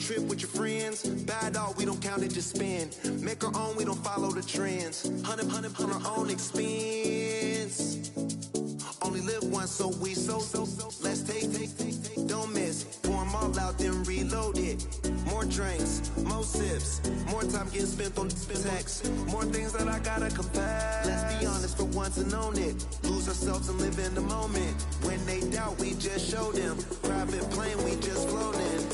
trip with your friends. Bad dog, we don't count it, just spend. Make our own, we don't follow the trends. Hundred on our own expense. Only live once, so let's take, don't miss. Pour 'em all out, then reload it. More drinks, more sips, more time getting spent on text. More things that I gotta confess. Let's be honest for once and own it. Lose ourselves and live in the moment. When they doubt, we just show them. Private plane, we just floating.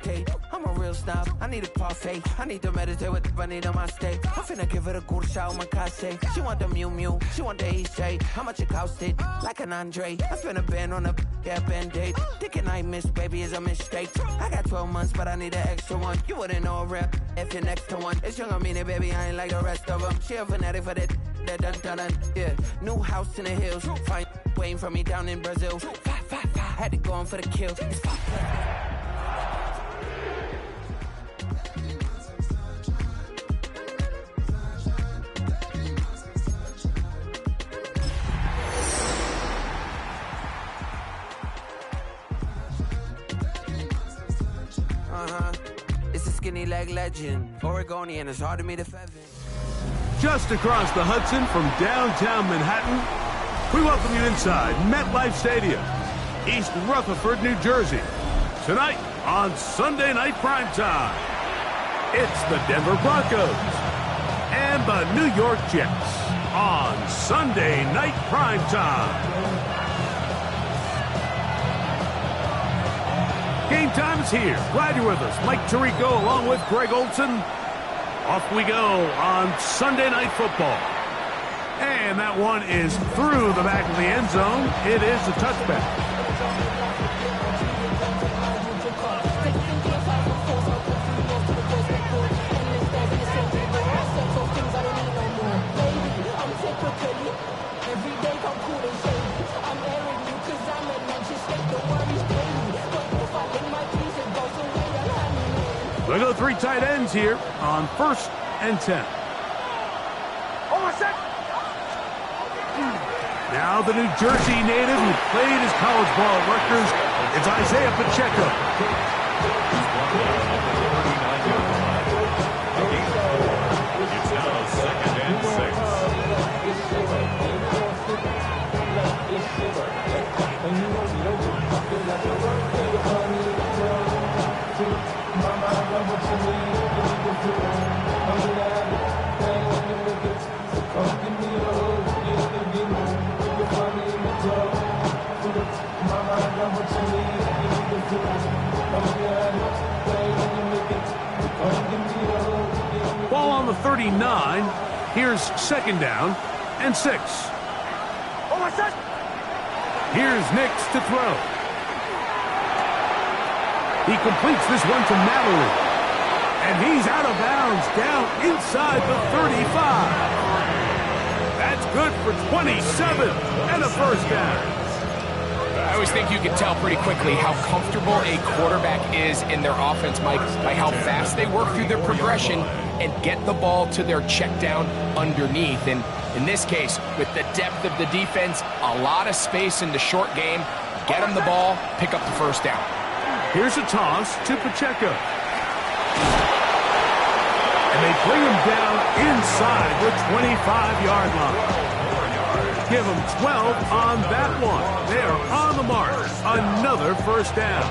Okay, I'm a real snob. I need a parfait. I need to meditate with the bunny on my steak. I'm finna give it a good shot with my case. She want the Mew Mew. She want the EJ. How much it costed? Like an Andre. I spent a band on a band-aid. Thinking I miss, baby, is a mistake. I got 12 months, but I need an extra one. You wouldn't know a rep if you're next to one. It's young, I mean it, baby. I ain't like the rest of them. She a fanatic for that. Yeah. New house in the hills. Fine, waiting for me down in Brazil. Had to go on for the kill. It's It's a skinny leg legend. Oregonian, it's hard to meet a Fevin. Just across the Hudson from downtown Manhattan, we welcome you inside MetLife Stadium, East Rutherford, New Jersey. Tonight on Sunday Night Primetime, it's the Denver Broncos and the New York Jets on Sunday Night Primetime. Game time is here. Glad you're with us. Mike Tirico along with Greg Olson. Off we go on Sunday Night Football. And that one is through the back of the end zone. It is a touchback. We go three tight ends here on 1st and 10. Now the New Jersey native who played his college ball at Rutgers, it's Isaiah Pacheco. It's now 2nd and 6. Ball on the 39. Here's 2nd down and 6. Here's Nix to throw. He completes this one to Mallory. And he's out of bounds down inside the 35. That's good for 27 and a first down. I always think you can tell pretty quickly how comfortable a quarterback is in their offense, Mike, by how fast they work through their progression and get the ball to their check down underneath. And in this case, with the depth of the defense, a lot of space in the short game, get them the ball, pick up the first down. Here's a toss to Pacheco. And they bring him down inside the 25-yard line. 4 yards. give them 12 on that one. They are on the mark. Another first down.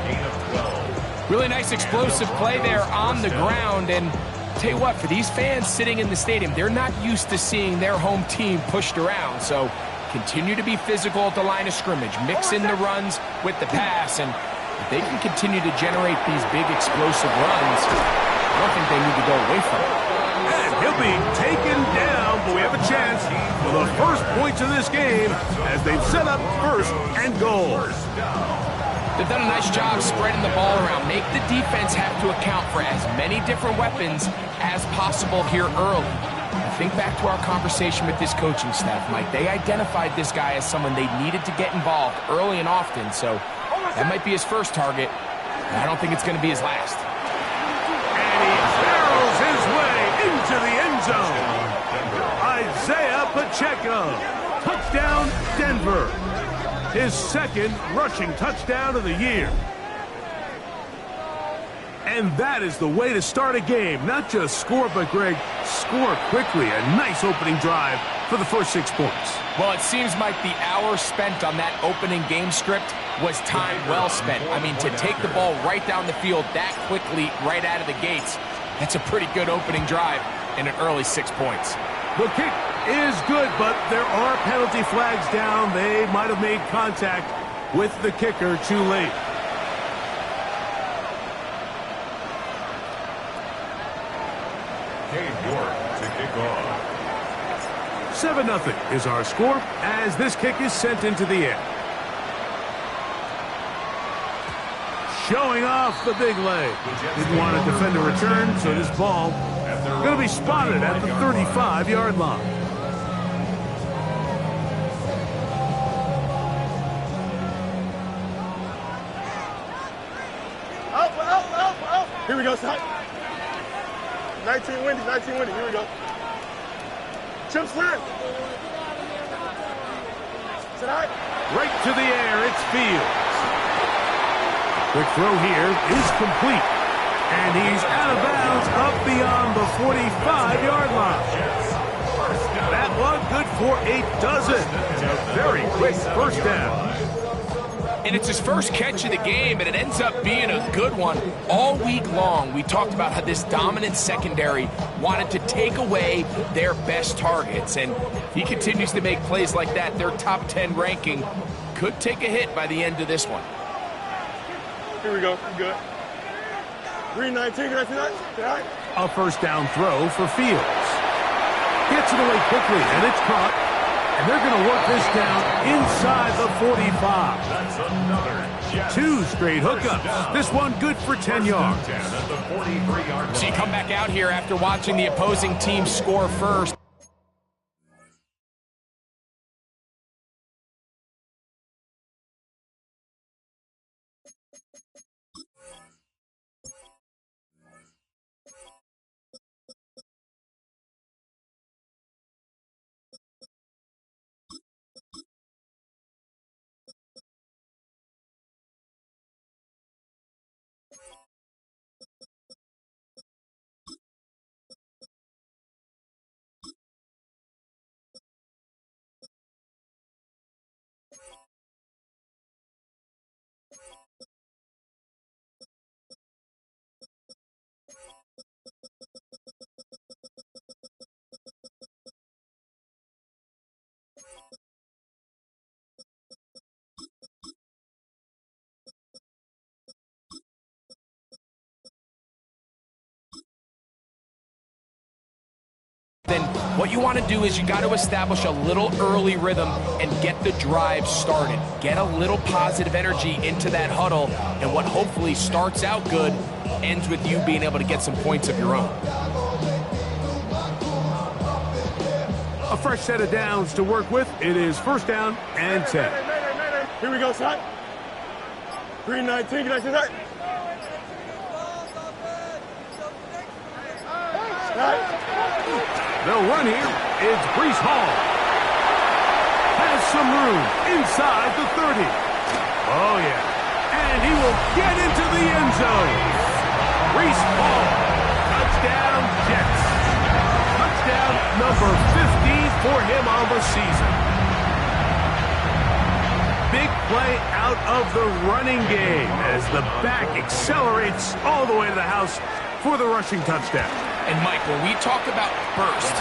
Really nice explosive play there on the ground. And tell you what, for these fans sitting in the stadium, they're not used to seeing their home team pushed around. So continue to be physical at the line of scrimmage. Mix in the runs with the pass. And if they can continue to generate these big explosive runs, I don't think they need to go away from it. And he'll be taken down, but we have a chance for the first points of this game as they've set up first and goal. They've done a nice job spreading the ball around. Make the defense have to account for as many different weapons as possible here early. Think back to our conversation with this coaching staff, Mike. They identified this guy as someone they needed to get involved early and often, so that might be his first target. I don't think it's going to be his last. And he barrels his way into the end zone. Isaiah Pacheco. Touchdown, Denver. His second rushing touchdown of the year. And that is the way to start a game. Not just score, but, Greg, score quickly. A nice opening drive for the first 6 points. Well, it seems like the hour spent on that opening game script was time well spent. I mean, to take the ball right down the field that quickly right out of the gates, that's a pretty good opening drive and an early 6 points. The kick is good, but there are penalty flags down. They might have made contact with the kicker too late. To kick off. 7-0 is our score as this kick is sent into the air. Showing off the big leg. Didn't want to defend a return, so this ball going to be spotted at the 35-yard line. Here we go, son. 19 windy, here we go. Chip slide. Sit high. Right to the air, it's Fields. Quick throw here is complete. And he's out of bounds up beyond the 45-yard line. That one good for a dozen. A very quick first down. And it's his first catch of the game, and it ends up being a good one. All week long, we talked about how this dominant secondary wanted to take away their best targets. And if he continues to make plays like that, their top 10 ranking could take a hit by the end of this one. Here we go. Good. 319. A first down throw for Fields. Gets it away quickly, and it's caught. And they're going to work this down inside the 45. That's another 2 straight hookups. This one good for 10 yards. So you come back out here after watching the opposing team score first. Then what you want to do is you got to establish a little early rhythm and get the drive started. Get a little positive energy into that huddle, and what hopefully starts out good ends with you being able to get some points of your own. A fresh set of downs to work with. It is first down and 10. Here we go, son. 319. Can I see that? They'll run here. It's Breece Hall. Has some room inside the 30. Oh, yeah. And he will get into the end zone. Breece Hall. Touchdown, Jets. Touchdown number 50 for him on the season. big play out of the running game as the back accelerates all the way to the house for the rushing touchdown. And Mike, when we talk about burst,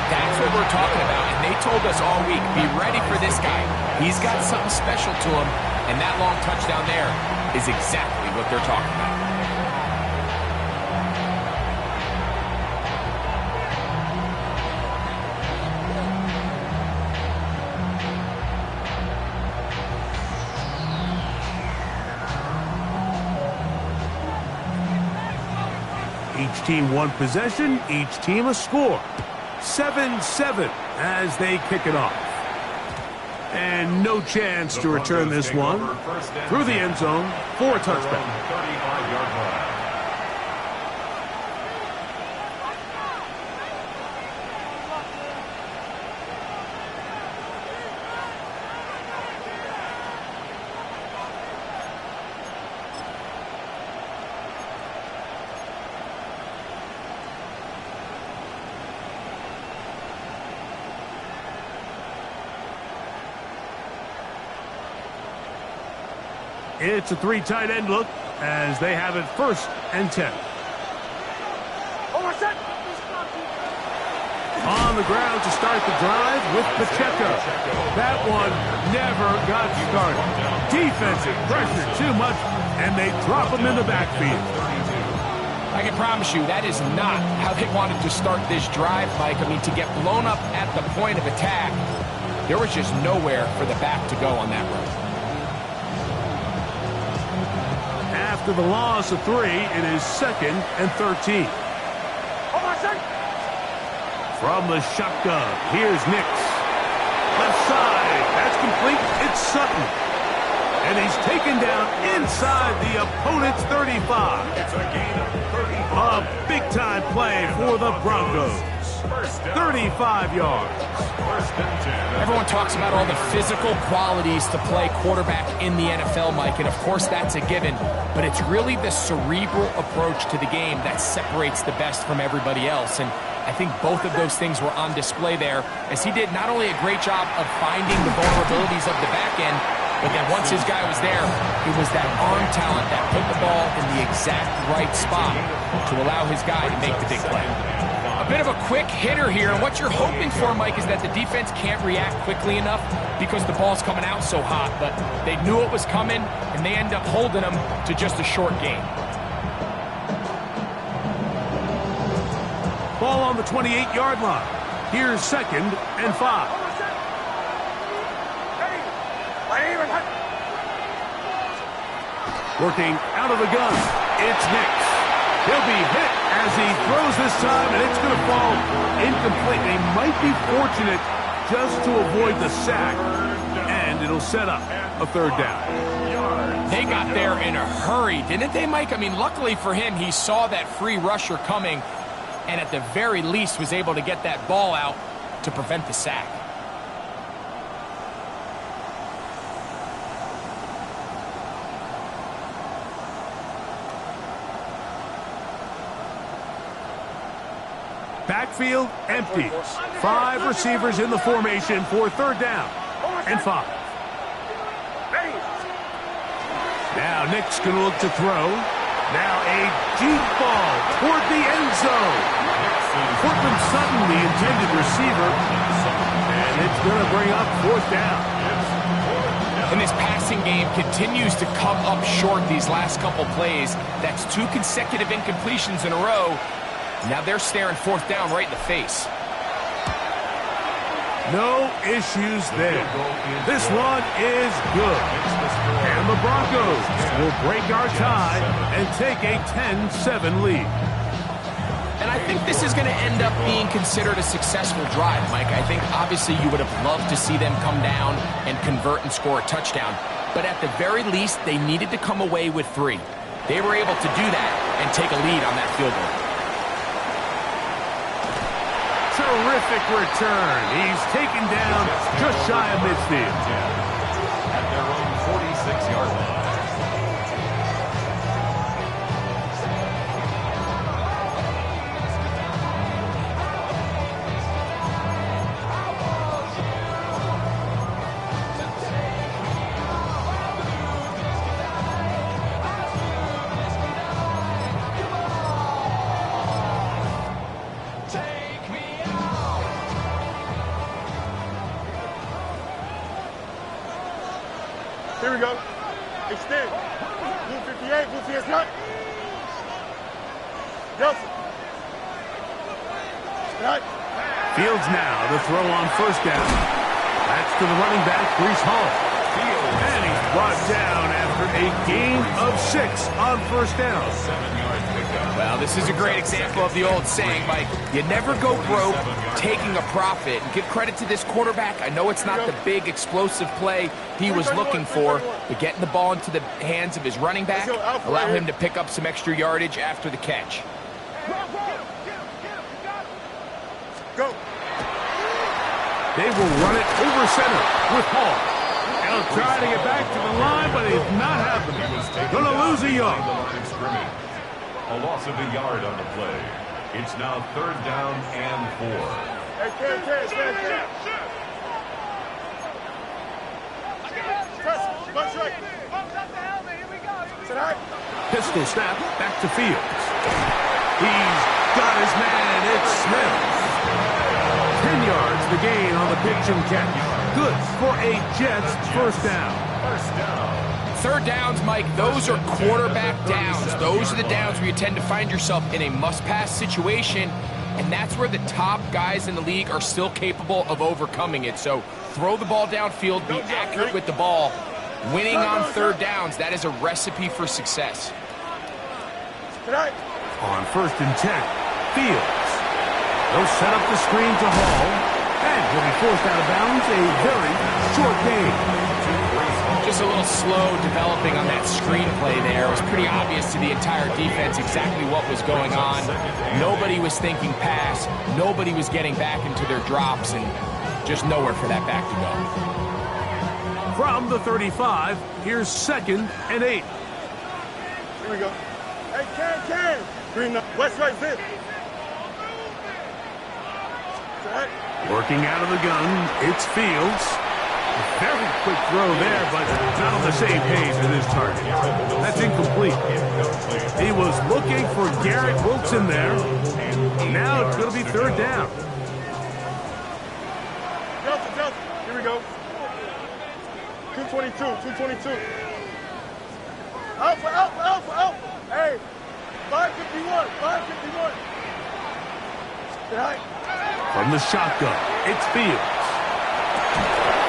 that's what we're talking about. And they told us all week, be ready for this guy. He's got something special to him. And that long touchdown there is exactly what they're talking about. Each team one possession, each team a score. 7-7 as they kick it off. And no chance to return this one through the end zone for a touchback. 35-yard line. It's a three tight end look as they have it 1st and 10. On the ground to start the drive with Pacheco. That one never got started. Defensive pressure too much, and they drop him in the backfield. I can promise you that is not how they wanted to start this drive, Mike. I mean, to get blown up at the point of attack, there was just nowhere for the back to go on that run. After the loss of 3, it is 2nd and 13. From the shotgun, here's Nix. Left side, that's complete. It's Sutton. And he's taken down inside the opponent's 35. It's a gain of 35. A big-time play for the Broncos. 35 yards. 1st and 10. Everyone talks about all the physical qualities to play quarterback in the NFL, Mike, and of course that's a given, but it's really the cerebral approach to the game that separates the best from everybody else, and I think both of those things were on display there, as he did not only a great job of finding the vulnerabilities of the back end, but then once his guy was there, it was that arm talent that put the ball in the exact right spot to allow his guy to make the big play. A bit of a quick hitter here, and what you're hoping for, Mike, is that the defense can't react quickly enough because the ball's coming out so hot, but they knew it was coming, and they end up holding them to just a short gain. Ball on the 28-yard line. Here's 2nd and 5. Working out of the gun, it's Nix. He'll be hit as he throws this time, and it's going to fall incomplete. They might be fortunate just to avoid the sack, and it'll set up a 3rd down. They got there in a hurry, didn't they, Mike? I mean, luckily for him, he saw that free rusher coming, and at the very least was able to get that ball out to prevent the sack. Backfield empty. 5 receivers in the formation for 3rd down and 5. Now Nick's going to look to throw. Now a deep ball toward the end zone. Cortland Sutton, the intended receiver, and it's going to bring up 4th down. And this passing game continues to come up short these last couple plays. That's 2 consecutive incompletions in a row. Now they're staring 4th down right in the face. No issues there. This one is good. And the Broncos will break our tie and take a 10-7 lead. And I think this is going to end up being considered a successful drive, Mike. I think obviously you would have loved to see them come down and convert and score a touchdown. But at the very least, they needed to come away with 3. They were able to do that and take a lead on that field goal. Terrific return. He's taken down just shy of midfield. At their own 46-yard line. Here we go. Extend. Blue 58, blue TS cut. Nelson. Right. Fields now to throw on first down. That's to the running back, Brees Hall. And he's brought down after a gain of 6 on first down. 7-yard pickup. Well, this is a great example of the old saying, Mike, you never go broke taking a profit. And give credit to this quarterback. I know it's not the big explosive play he was looking for, but getting the ball into the hands of his running back allow him to pick up some extra yardage after the catch. Go. They will run it over center with Hall. He'll try to get back to the line, but it's not happening. Going to lose a yard. A loss of a yard on the play. It's now 3rd down and 4. Hey, Ken. Press. Bunch right. Tonight. Pistol snap back to Fields. He's got his man. It's Smith. 10 yards the gain on the pitch and catch. Good for a Jets first down. 3rd downs, Mike, those are quarterback downs. Those are the downs where you tend to find yourself in a must-pass situation, and that's where the top guys in the league are still capable of overcoming it. So throw the ball downfield, be accurate with the ball. Winning on 3rd downs, that is a recipe for success. Tonight. On 1st and 10, Fields. They'll set up the screen to Hall, and he'll be forced out of bounds. A very short game. Just a little slow developing on that screenplay there. It was pretty obvious to the entire defense exactly what was going on. Nobody was thinking pass. Nobody was getting back into their drops, and just nowhere for that back to go. From the 35, here's 2nd and 8. Here we go. Hey, Ken. Green West right zip. Working out of the gun, it's Fields. A very quick throw there, but not on the same page as his target. That's incomplete. He was looking for Garrett Wilson there. Now it's going to be 3rd down. Delta. Here we go. 222. Alpha. Hey, 551. Right. From the shotgun, it's Fields.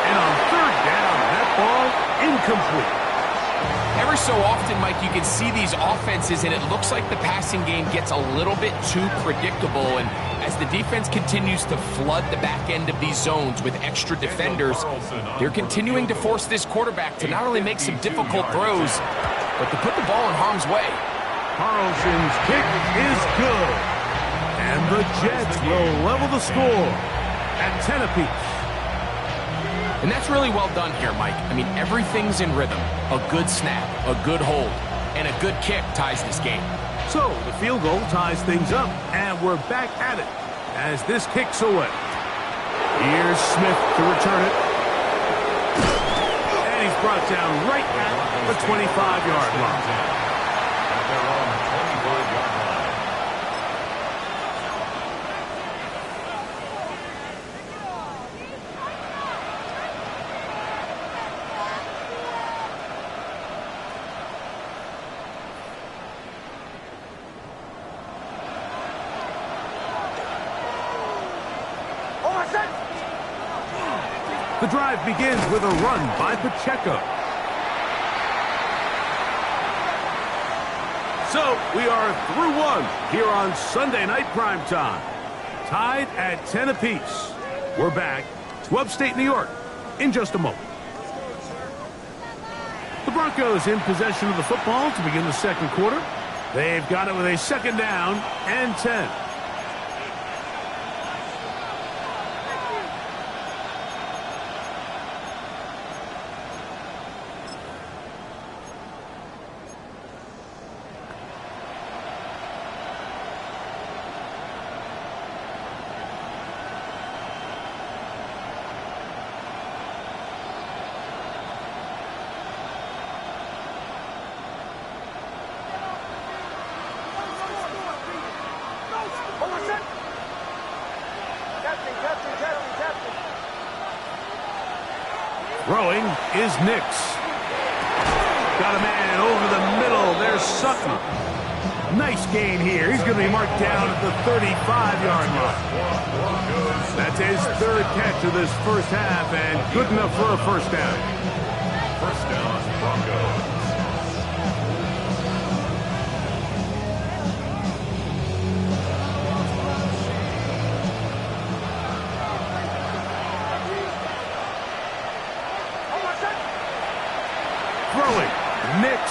And on 3rd down, that ball incomplete. Every so often, Mike, you can see these offenses, and it looks like the passing game gets a little bit too predictable. And as the defense continues to flood the back end of these zones with extra defenders, they're continuing to force this quarterback to not only make some difficult throws, but to put the ball in harm's way. Carlson's kick is good. And the Jets will level the score at 10 apiece. And that's really well done here, Mike. I mean, everything's in rhythm. A good snap, a good hold, and a good kick ties this game. So the field goal ties things up, and we're back at it as this kicks away. Here's Smith to return it. And he's brought down right at the 25-yard line. At their own 25-yard line. The drive begins with a run by Pacheco. So we are through 1 here on Sunday Night Primetime. Tied at 10 apiece. We're back to upstate New York in just a moment. The Broncos in possession of the football to begin the 2nd quarter. They've got it with a 2nd down and 10. Throwing is Nix. Got a man over the middle. There's Sutton. Nice gain here. He's going to be marked down at the 35-yard line. That's his third catch of this first half, and good enough for a first down. First down, Broncos. Throwing. Nix.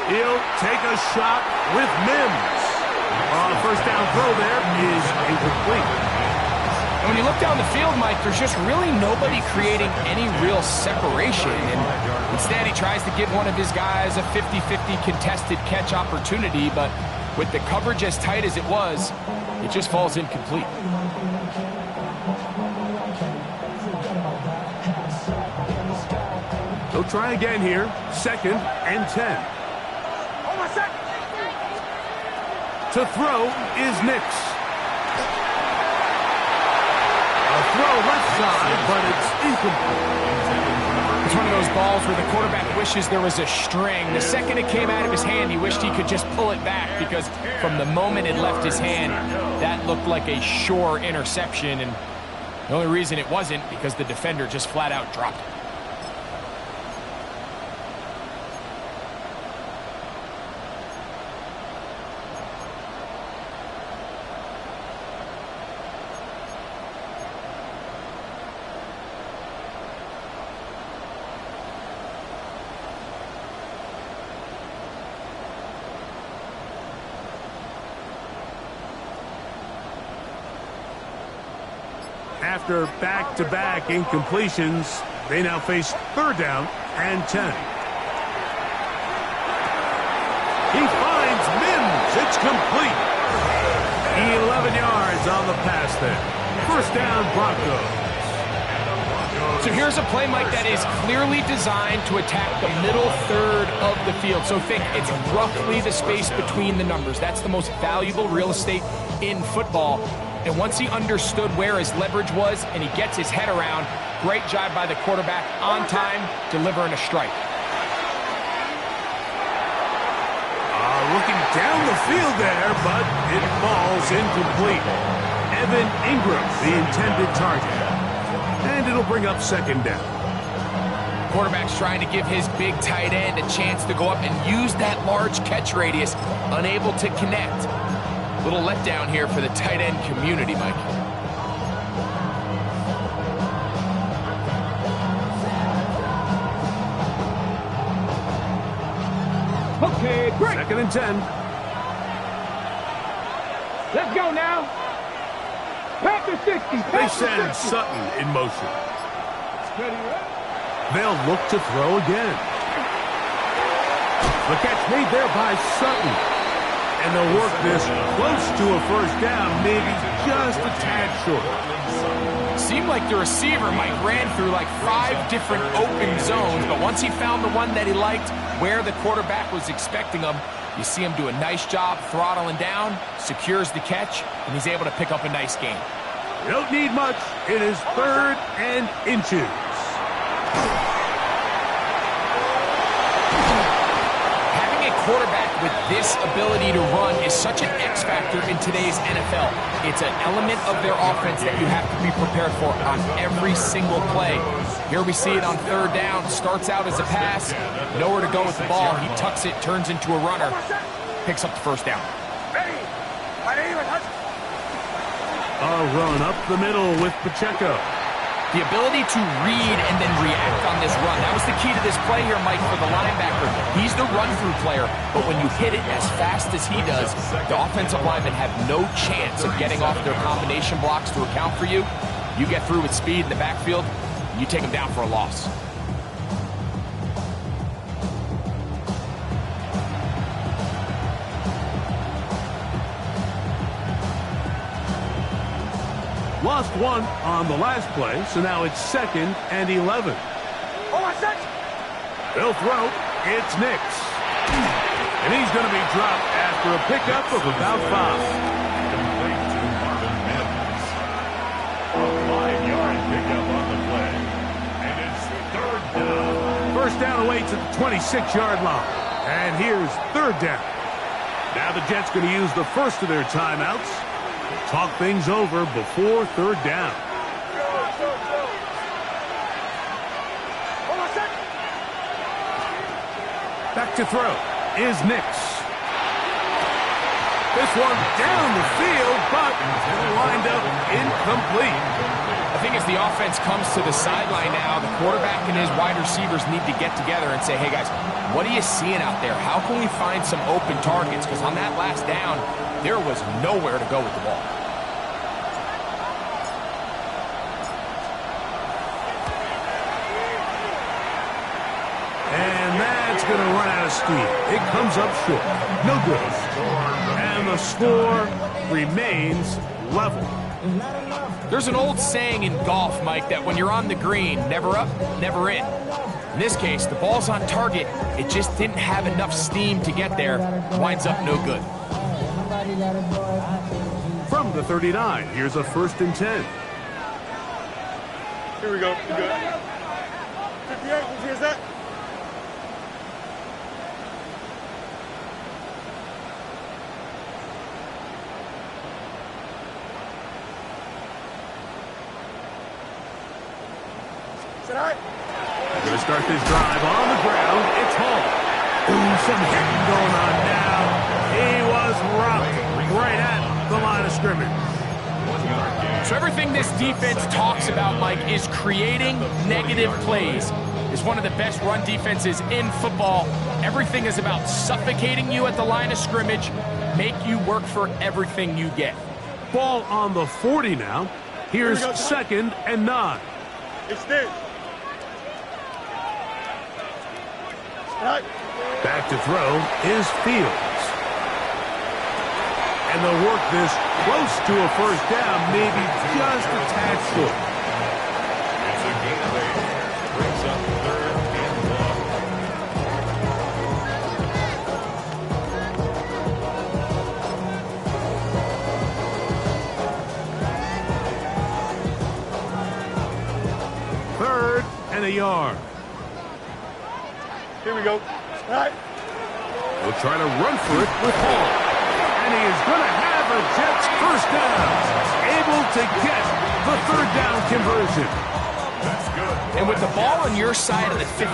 He'll take a shot with Mims. First down throw there is incomplete. And when you look down the field, Mike, there's just really nobody creating any real separation. And instead, he tries to give one of his guys a 50-50 contested catch opportunity, but with the coverage as tight as it was, it just falls incomplete. He'll try again here. 2nd and 10. To throw is Nix. A throw left side, but it's incomplete. It's one of those balls where the quarterback wishes there was a string. The second it came out of his hand, he wished he could just pull it back, because from the moment it left his hand, that looked like a sure interception. And the only reason it wasn't because the defender just flat out dropped it. After back-to-back incompletions, they now face 3rd down and 10. He finds Mims. It's complete. 11 yards on the pass there. First down, Broncos. So here's a play, Mike, that is clearly designed to attack the middle third of the field. So think it's roughly the space between the numbers. That's the most valuable real estate in football. And once he understood where his leverage was and he gets his head around, great job by the quarterback on time, delivering a strike. Looking down the field there, but it falls incomplete. Evan Ingram, the intended target. And it'll bring up 2nd down. Quarterback's trying to give his big tight end a chance to go up and use that large catch radius, unable to connect. Little letdown here for the tight end community, Mike. Okay, break. 2nd and 10. Let's go now. Panther 60. They send Sutton in motion. Ready, right? They'll look to throw again. The catch made there by Sutton. And they'll work this close to a first down, maybe just a tad short. Seemed like the receiver, Mike, ran through like 5 different open zones, but once he found the one that he liked, where the quarterback was expecting him, you see him do a nice job throttling down, secures the catch, and he's able to pick up a nice gain. You don't need much. It is 3rd and inches. Quarterback with this ability to run is such an X factor in today's NFL. It's an element of their offense that you have to be prepared for on every single play. Here we see it on 3rd down. Starts out as a pass. Nowhere to go with the ball. He tucks it, turns into a runner. Picks up the first down. A run up the middle with Pacheco. The ability to read and then react on this run. That was the key to this play here, Mike, for the linebacker. He's the run-through player, but when you hit it as fast as he does, the offensive linemen have no chance of getting off their combination blocks to account for you. You get through with speed in the backfield, and you take them down for a loss. Lost 1 on the last play, so now it's 2nd and 11. They'll throw. It's Nix. And he's going to be dropped after a pickup of about 5. Complete to Marvin Mims. A 5-yard pickup on the play. And it's 3rd down. First down on the way to the 26-yard line. And here's third down. Now the Jets going to use the first of their timeouts. Talk things over before third down. Back to throw is Nix. This one down the field, but lined up incomplete. I think as the offense comes to the sideline now, the quarterback and his wide receivers need to get together and say, hey guys, what are you seeing out there? How can we find some open targets? Because on that last down, there was nowhere to go with the ball. And that's going to run out of steam. It comes up short. No good. And the score remains level. There's an old saying in golf, Mike, that when you're on the green, never up, never in. In this case, the ball's on target. It just didn't have enough steam to get there. Winds up no good. From the 39, here's a 1st and 10. Here we go. You good? 58, where's that? Going to start this drive on the ground. It's Hall. Ooh, some hitting going on now. He was rocked right at the line of scrimmage. So everything this defense talks about, Mike, is creating negative plays. It's one of the best run defenses in football. Everything is about suffocating you at the line of scrimmage, make you work for everything you get. Ball on the 40 now. Here's 2nd and 9. Extend. Back to throw is Fields. And they'll work this close to a 1st down, maybe just a tad short. It's a gain of 8. Brings up 3rd and 1. 3rd and a yard. Here we go. All right. We'll try to run for it with Hall. And he is going to have a Jets 1st down. Able to get the 3rd down conversion. That's good. And with the ball on your side of the 50,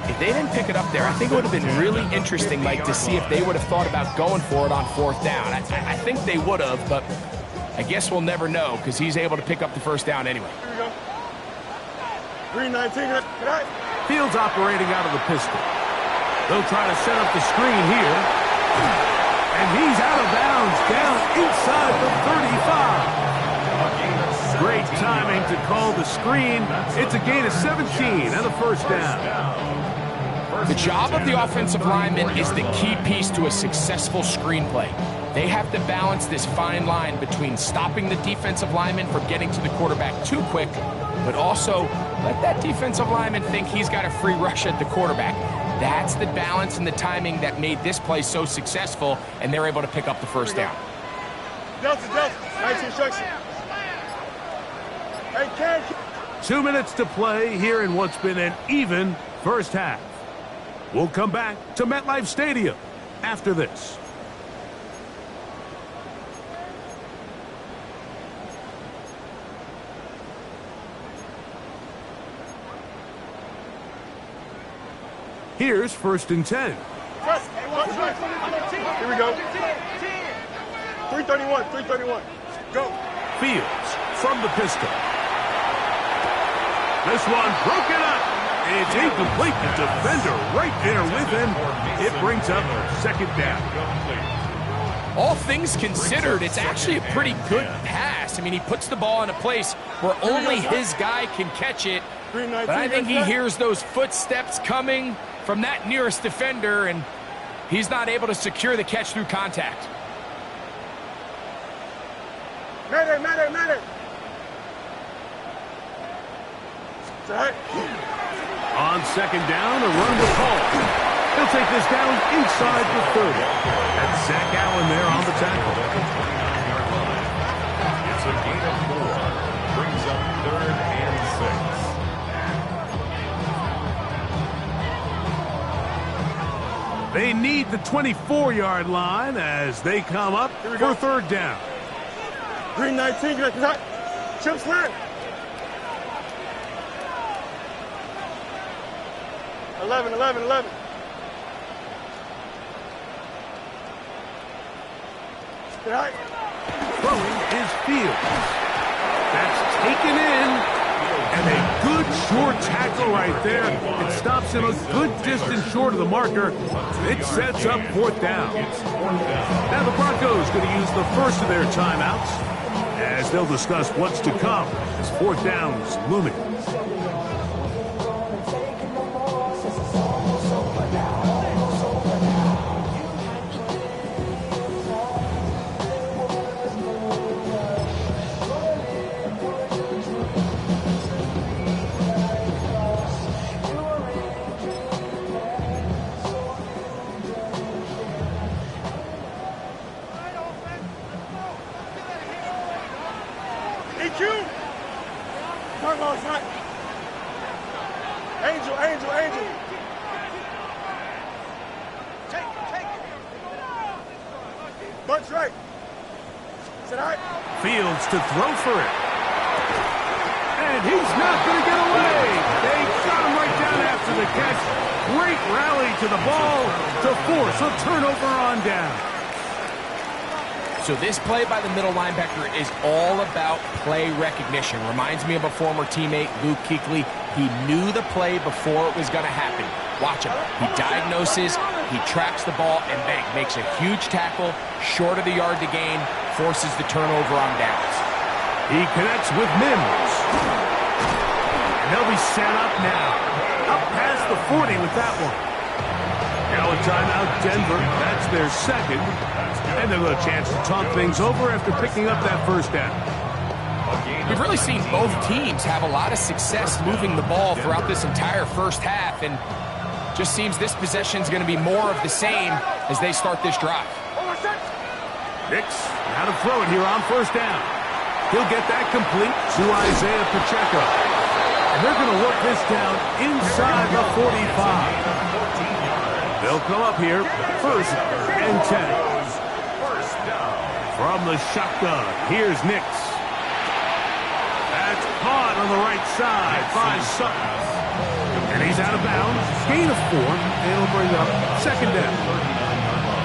if they didn't pick it up there, I think it would have been really interesting, Mike, to see if they would have thought about going for it on 4th down. I think they would have, but I guess we'll never know because he's able to pick up the 1st down anyway. Here we go. 319. Fields operating out of the pistol. They'll try to set up the screen here. And he's out of bounds down inside the 35. Great timing to call the screen. It's a gain of 17 and a 1st down. The job of the offensive lineman is the key piece to a successful screenplay. They have to balance this fine line between stopping the defensive lineman from getting to the quarterback too quick, but also let that defensive lineman think he's got a free rush at the quarterback. That's the balance and the timing that made this play so successful, and they're able to pick up the 1st down. Delta. Nice instruction. Hey, Ken. 2 minutes to play here in what's been an even 1st half. We'll come back to MetLife Stadium after this. Here's 1st and 10. Here we go. 331. Go. Fields from the pistol. This one broken up. It's incomplete. The defender right there with him. It brings up 2nd down. All things considered, it's actually a pretty good pass. I mean, he puts the ball in a place where only his guy can catch it. But I think he hears those footsteps coming from that nearest defender, and he's not able to secure the catch through contact. Matter. On 2nd down, a run with Hall. He'll take this down inside the 30. That's Zach Allen there on the tackle. It's a gain of 4. Brings up 3rd and 6. They need the 24-yard line as they come up for third down. Green 19, get inside. Chip slant. 11. Get out. Throwing is Fields. That's taken in. And a good short tackle right there. It stops him a good distance short of the marker. It sets up fourth down. Now the Broncos going to use the first of their timeouts as they'll discuss what's to come as fourth down's looming. Angel. Take it. Bunch right. Is it all right? Fields to throw for it. And he's not going to get away. They got him right down after the catch. Great rally to the ball to force a turnover on down. So this play by the middle linebacker is all about play recognition. Reminds me of a former teammate, Luke Kuechly. He knew the play before it was going to happen. Watch him. He diagnoses, he tracks the ball, and bang, makes a huge tackle, short of the yard to gain, forces the turnover on downs. He connects with Mims. And they'll be set up now. Up past the 40 with that one. Now a timeout, Denver. That's their second. And they'll have a chance to talk things over after picking up that first down. We've really seen both teams have a lot of success moving the ball throughout this entire first half, and just seems this possession is going to be more of the same as they start this drive. Nix, now to throw it here on first down. He'll get that complete to Isaiah Pacheco. And they're going to work this down inside the 45. They'll come up here, first and 10. From the shotgun, here's Nix. That's caught on the right side by Sutton. And he's out of bounds. Gain of 4, and it'll bring up second down.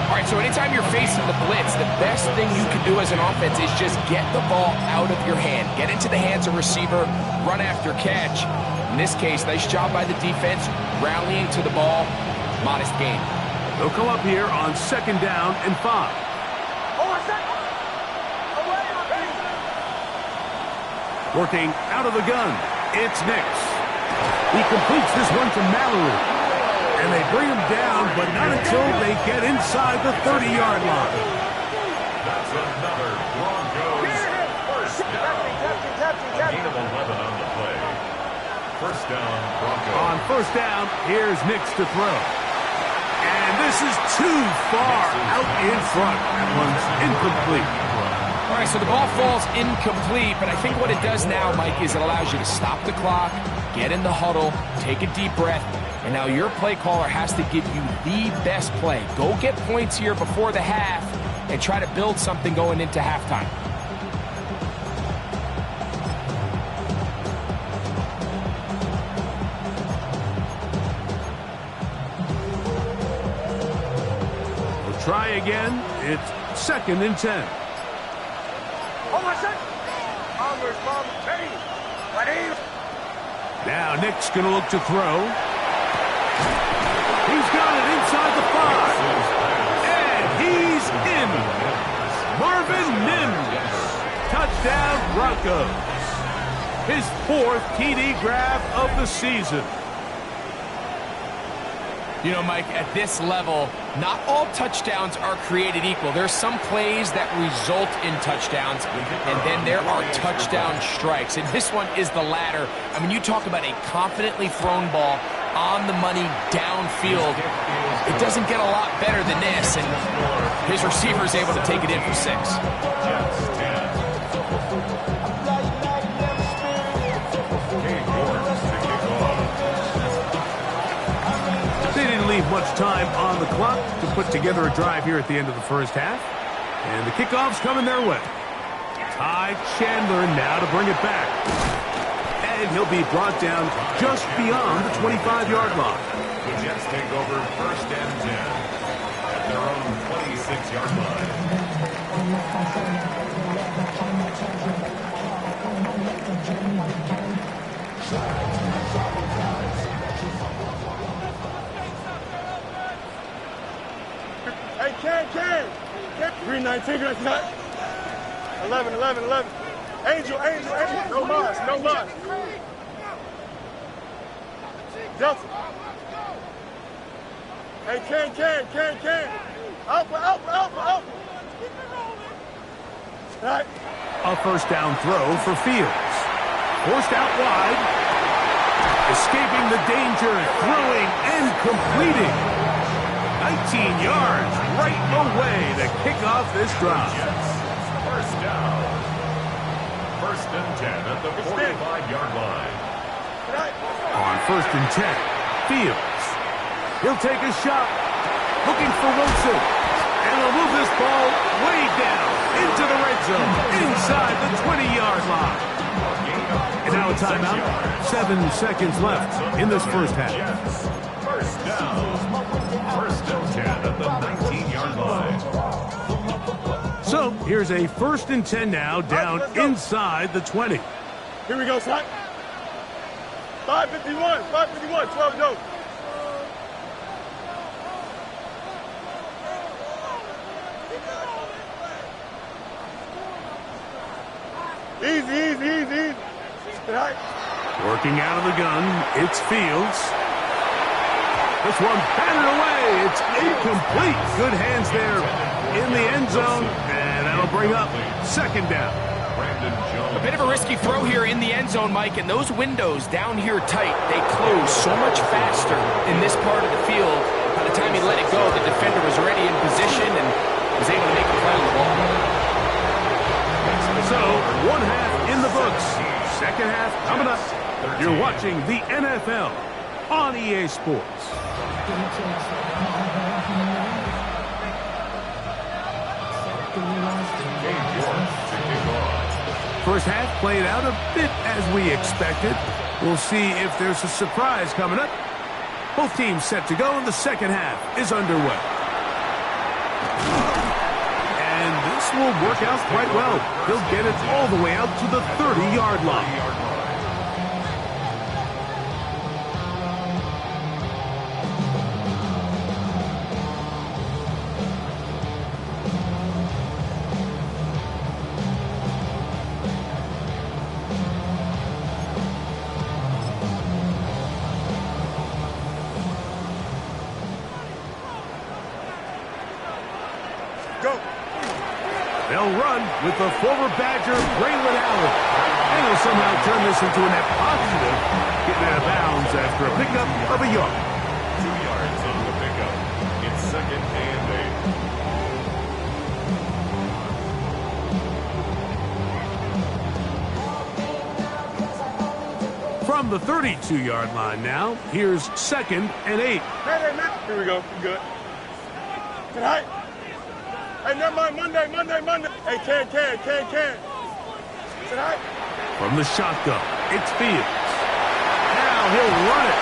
All right, so anytime you're facing the blitz, the best thing you can do as an offense is just get the ball out of your hand. Get into the hands of receiver, run after catch. In this case, nice job by the defense, rallying to the ball. Modest gain. They'll come up here on second down and 5. Working out of the gun, it's Nix. He completes this one to Mallory. And they bring him down, but not until they get inside the 30-yard line. That's another Broncos first down. A gain of 11 on the play. First down, Broncos. On first down, here's Nix to throw. And this is too far out in front. That one's incomplete. All right, so the ball falls incomplete, but I think what it does now, Mike, is it allows you to stop the clock, get in the huddle, take a deep breath, and now your play caller has to give you the best play. Go get points here before the half and try to build something going into halftime. We'll try again. It's second and 10. Now Nick's going to look to throw. He's got it inside the 5. And he's in. Marvin Mims. Touchdown Broncos. His 4th TD grab of the season. You know, Mike, at this level, not all touchdowns are created equal. There's some plays that result in touchdowns, and then there are touchdown strikes. And this one is the latter. I mean, you talk about a confidently thrown ball on the money downfield. It doesn't get a lot better than this, and his receiver is able to take it in for 6. leave much time on the clock to put together a drive here at the end of the first half. And the kickoff's coming their way. Ty Chandler now to bring it back. And he'll be brought down just beyond the 25-yard line. The Jets take over 1st and 10 at their own 26-yard line. Hey, Ken. Green 19, good shot. 11. Angel. No mas. Delta. Hey, Ken. Alpha. Right. A first down throw for Fields. Forced out wide. Escaping the danger, throwing and completing. 19 yards right away to kick off this drive. First down. 1st and 10 at the 45-yard line. On 1st and 10, Fields. He'll take a shot. Looking for Wilson. And he'll move this ball way down into the red zone, inside the 20-yard line. And now a timeout. 7 seconds left in this first half. First down. 1st and 10 at the 19-yard line. So here's a 1st and 10 now, down inside the 20. Here we go, son. 5:51, 12 to go. Easy. Right. Working out of the gun, it's Fields. This one batted away. It's incomplete. Good hands there in the end zone, and that'll bring up 2nd down. A bit of a risky throw here in the end zone, Mike, and those windows down here tight, they close so much faster in this part of the field. By the time he let it go, the defender was already in position and was able to make a play on the ball. So, 1 half in the books. 2nd half coming up. You're watching the NFL on EA Sports. First half played out a bit as we expected. We'll see if there's a surprise coming up. Both teams set to go, and the 2nd half is underway. And this will work out quite well. He'll get it all the way out to the 30-yard line. They'll run with the former Badger, Braylon Allen. And he'll somehow turn this into a net positive, getting out of bounds after a pickup of a yard. 2 yards on the pickup. It's 2nd and 8. From the 32-yard line now, here's 2nd and 8. Hey, man. Here we go. Good. Tonight. Hey, never mind. Monday. Hey, Ken. Tonight. From the shotgun, it's Fields. Now he'll run it.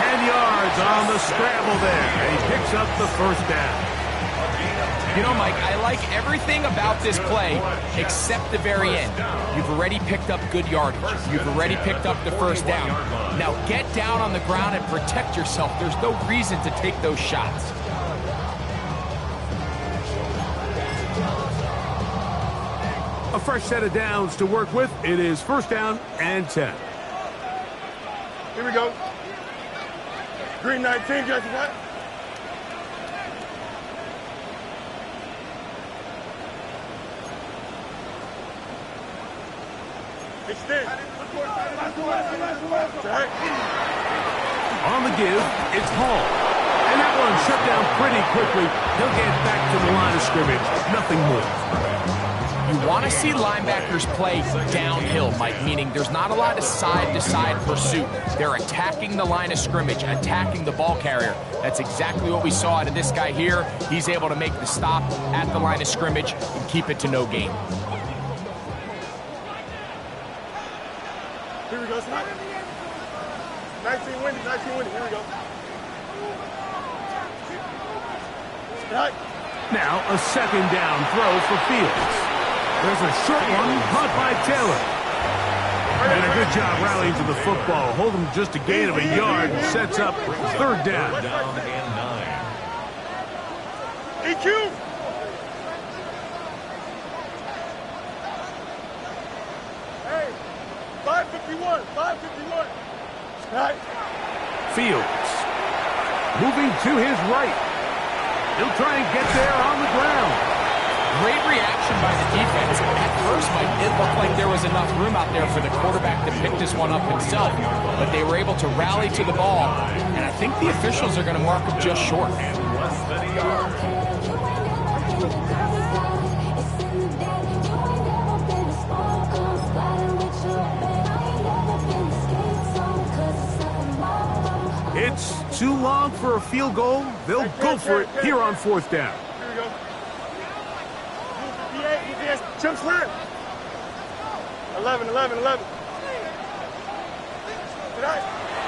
10 yards on the scramble there. And he picks up the 1st down. You know, Mike, I like everything about this play except the very end. You've already picked up good yardage. You've already picked up the 1st down. Now get down on the ground and protect yourself. There's no reason to take those shots. A fresh set of downs to work with. It is 1st down and 10. Here we go. Green 19, Jesse. Extend. On the give, it's Hall. And that one shut down pretty quickly. He'll get back to the line of scrimmage. Nothing more. You want to see linebackers play downhill, Mike, meaning there's not a lot of side-to-side pursuit. They're attacking the line of scrimmage, attacking the ball carrier. That's exactly what we saw out of this guy here. He's able to make the stop at the line of scrimmage and keep it to no gain. Here we go, Snap. 19 winning, 19 winning. Here we go. Right. Now a second down throw for Fields. There's a short one caught by Taylor. And a good job rallying to the football. Hold him just a gain of a yard and sets up third down. Down and 9. EQ. Hey, 551, 551. Right. Fields moving to his right. He'll try and get there on the ground. Great reaction by the defense. At first, Mike, it looked like there was enough room out there for the quarterback to pick this one up himself, but they were able to rally to the ball, and I think the officials are going to mark him just short. Less than a yard. It's too long for a field goal. They'll go for it here on fourth down. Here we go. UPS, Chip Slam. 11, 11, 11.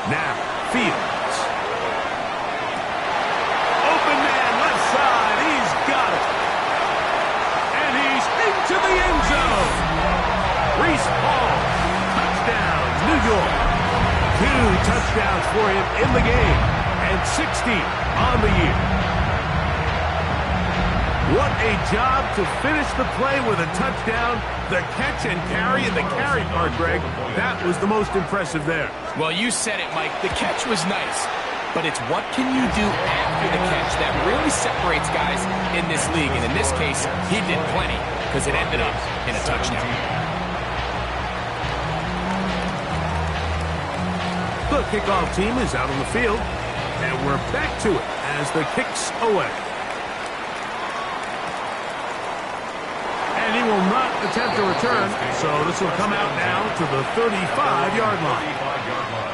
Now, Fields. Open man, left side. He's got it. And he's into the end zone. Reese Hall. Touchdown, New York. 2 touchdowns for him in the game, and 60 on the year. What a job to finish the play with a touchdown. The catch and carry, and the carry part, Greg, that was the most impressive there. Well, you said it, Mike. The catch was nice, but it's what can you do after the catch that really separates guys in this league, and in this case, he did plenty because it ended up in a touchdown. The kickoff team is out on the field, and we're back to it as the kick's away. And he will not attempt a return, so this will come out now to the 35-yard line. 35-yard line.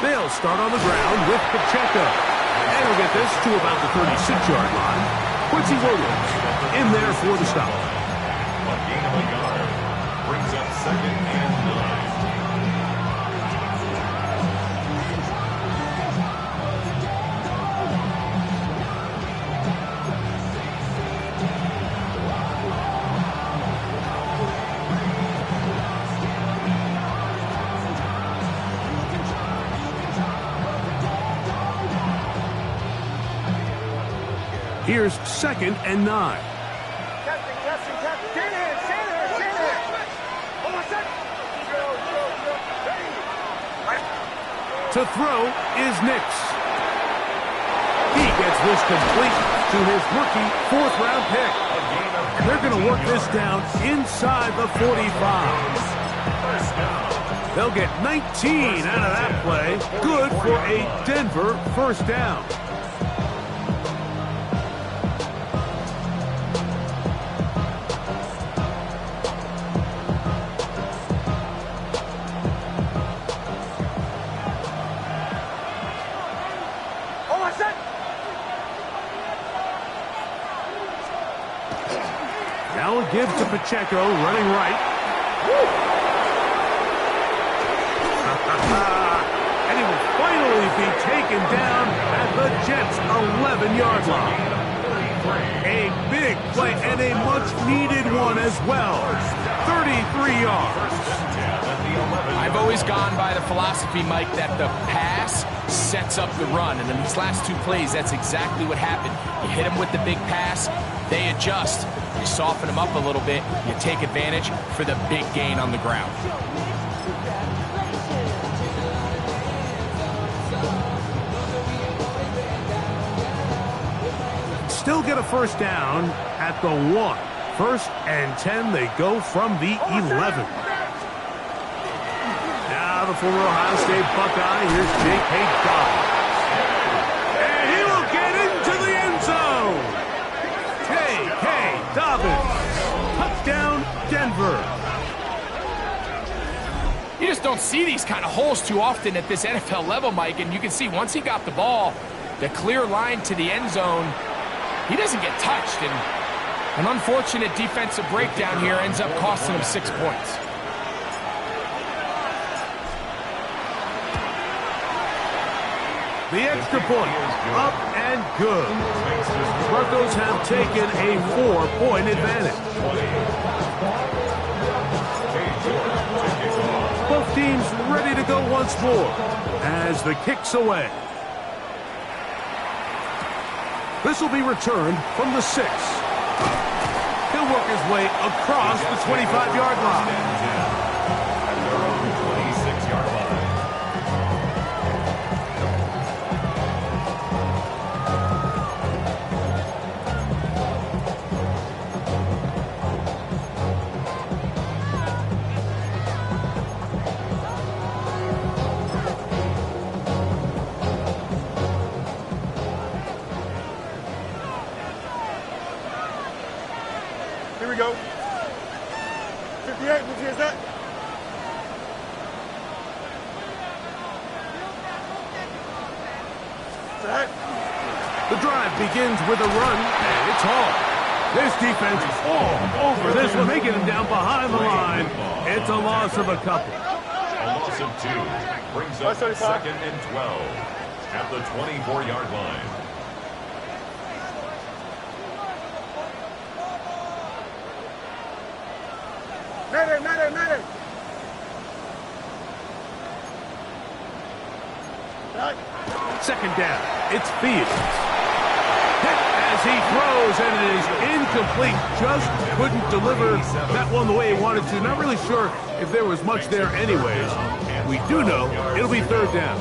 They'll start on the ground with Pacheco. And we'll get this to about the 36-yard line. Quincy Williams in there for the stop. A gain of a yard brings up 2nd and 9. Here's 2nd and 9. To throw is Nix. He gets this complete to his rookie 4th-round pick. They're going to work this down inside the 45. They'll get 19 out of that play. Good for a Denver first down. Now a give to Pacheco, running right. And he will finally be taken down at the Jets' 11-yard line. A big play and a much-needed one as well. 33 yards. I've always gone by the philosophy, Mike, that the pass sets up the run. And in these last two plays, that's exactly what happened. You hit them with the big pass, they adjust. You soften them up a little bit, you take advantage for the big gain on the ground. Still get a first down at the 1. 1st and 10, they go from the 11. Now the former Ohio State Buckeye, here's J.K. Dobbins. And he will get into the end zone. J.K. Dobbins. Touchdown, Denver. You just don't see these kind of holes too often at this NFL level, Mike, and you can see once he got the ball, the clear line to the end zone, he doesn't get touched, and an unfortunate defensive breakdown here ends up costing him 6 points. The extra point, up and good. Broncos have taken a 4-point advantage. Both teams ready to go once more as the kick's away. This will be returned from the 6. He'll work his way across the 25-yard line. At their own 26-yard line. Here we go. 58, which is that? The drive begins with a run, and it's hard. This defense is all over this one. They get him down behind the line. It's a loss of a couple. A loss of 2 brings up 2nd and 12 at the 24-yard line. Mayday. Second down, it's Fields. Hit as he throws, and it is incomplete. Just couldn't deliver that one the way he wanted to. Not really sure if there was much there anyways. We do know it'll be 3rd down.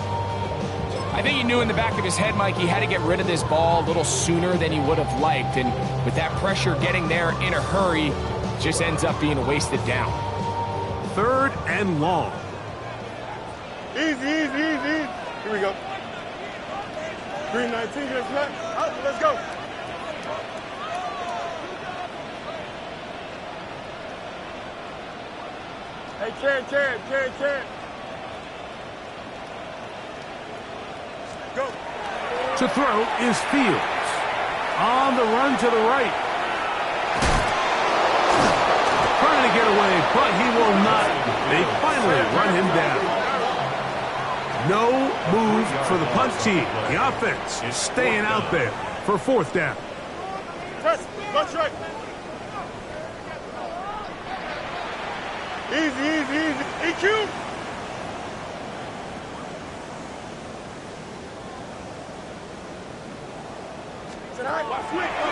I think he knew in the back of his head, Mike, he had to get rid of this ball a little sooner than he would have liked. And with that pressure getting there in a hurry, just ends up being a wasted down. 3rd and long. Easy. Here we go. 319, let's go. Let's go. Hey, Chad. Go. To throw is Fields. On the run to the right. Trying to get away, but he will not. They finally run him down. No move for the punt team. The offense is staying out there for 4th down. Press, watch right. Easy. EQ.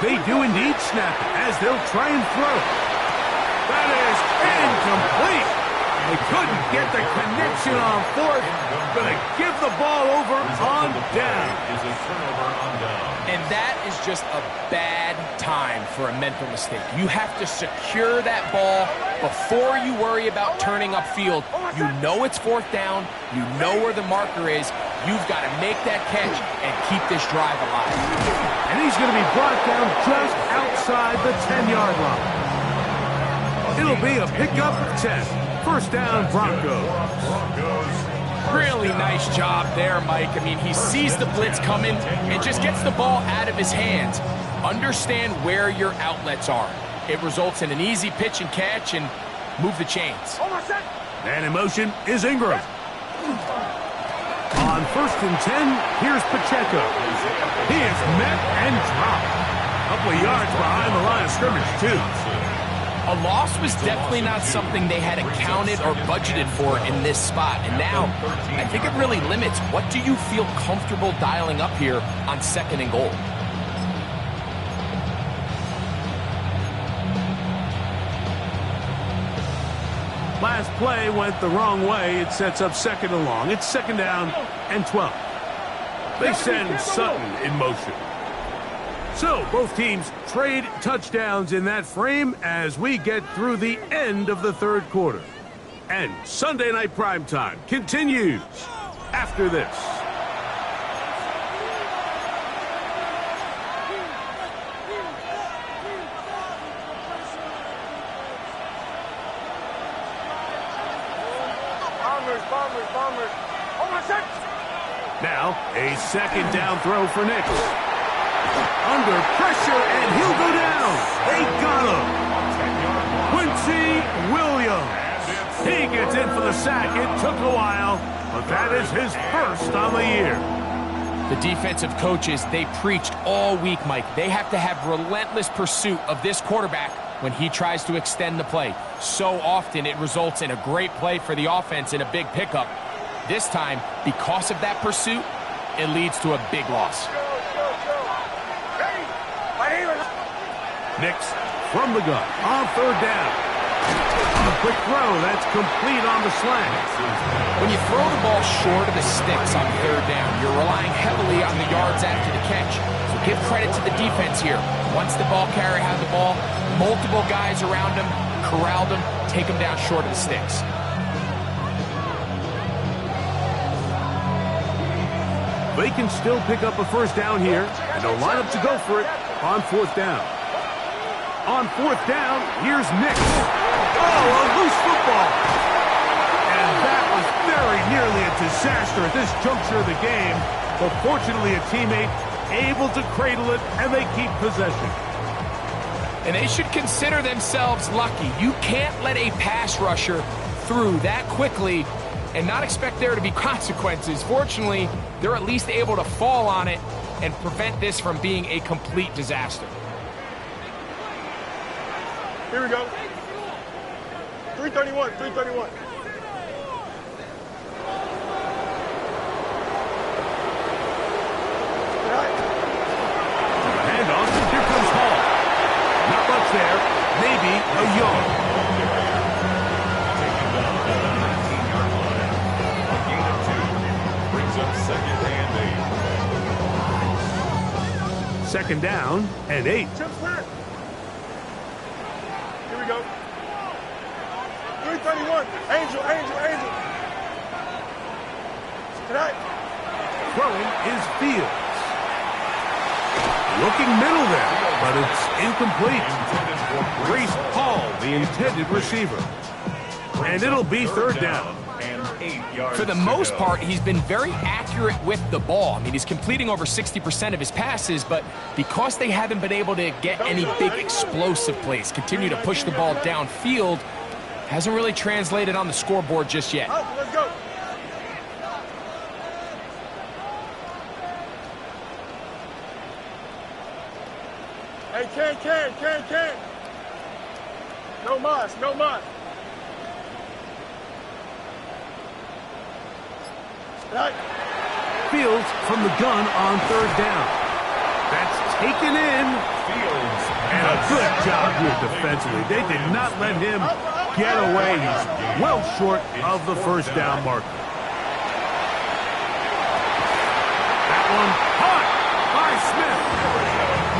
They do indeed snap it as they'll try and throw. That is incomplete. They couldn't get the connection on 4th. Gonna give the ball over on down. And that is just a bad time for a mental mistake. You have to secure that ball before you worry about turning upfield. You know it's 4th down. You know where the marker is. You've got to make that catch and keep this drive alive. And he's going to be brought down just outside the 10-yard line. It'll be a pickup of 10. 1st down, Broncos. Really nice job there, Mike. I mean, he sees the blitz coming and just gets the ball out of his hands. Understand where your outlets are. It results in an easy pitch and catch and move the chains. And in motion is Ingram. On 1st and 10, here's Pacheco. He is met and dropped. A couple of yards behind the line of scrimmage, too. A loss was definitely not something they had accounted or budgeted for in this spot. And now, I think it really limits what do you feel comfortable dialing up here on 2nd and goal. Last play went the wrong way. It sets up 2nd and long. It's 2nd down and 12. They send Sutton in motion. So both teams trade touchdowns in that frame as we get through the end of the 3rd quarter. And Sunday Night Primetime continues after this. Bombers. Hold on a sec. Now, a 2nd down throw for Nix. Under pressure, and he'll go down. They got him. Quincy Williams. He gets in for the sack. It took a while, but that is his first on the year. The defensive coaches, they preached all week, Mike. They have to have relentless pursuit of this quarterback when he tries to extend the play. So often it results in a great play for the offense and a big pickup. This time, because of that pursuit, it leads to a big loss. Nix from the gun on 3rd down. A quick throw that's complete on the slant. When you throw the ball short of the sticks on 3rd down, you're relying heavily on the yards after the catch. So give credit to the defense here. Once the ball carrier had the ball, multiple guys around him, corralled him, take him down short of the sticks. They can still pick up a 1st down here, and they'll line up to go for it on 4th down. On 4th down, here's Nix. Oh, a loose football. And that was very nearly a disaster at this juncture of the game. But fortunately, a teammate able to cradle it, and they keep possession. And they should consider themselves lucky. You can't let a pass rusher through that quickly and not expect there to be consequences. Fortunately, they're at least able to fall on it and prevent this from being a complete disaster. Here we go. 331. Handoff, here comes Hall. Not much there, maybe a yard. Taking down at the 19-yard line. A gain of 2 brings up 2nd and 8. 2nd down and 8. Here we go. 331. Angel. Tonight. Throwing is Fields. Looking middle there, but it's incomplete. Grace Hall, the intended receiver. And it'll be 3rd down. For the most part, he's been very accurate with the ball. I mean, he's completing over 60% of his passes, but because they haven't been able to get any big explosive plays, continue to push the ball downfield, hasn't really translated on the scoreboard just yet. Let's go. Hey, can. No mas. Fields from the gun on 3rd down. That's taken in. Fields. And a good job here defensively. They did not let him get away. He's well short of the 1st down marker. That one caught by Smith.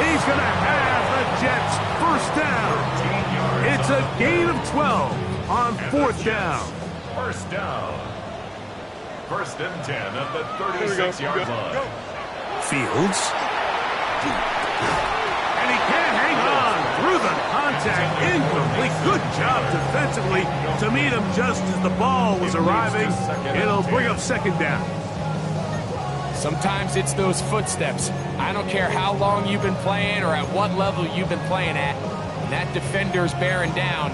He's going to have the Jets 1st down. It's a gain of 12 on 4th down. 1st down. 1st and 10 at the 36-yard line. Fields. And he can't hang on through the contact. Incomplete. Good job defensively to meet him just as the ball was arriving. It'll bring up 2nd down. Sometimes it's those footsteps. I don't care how long you've been playing or at what level you've been playing at. When that defender's bearing down,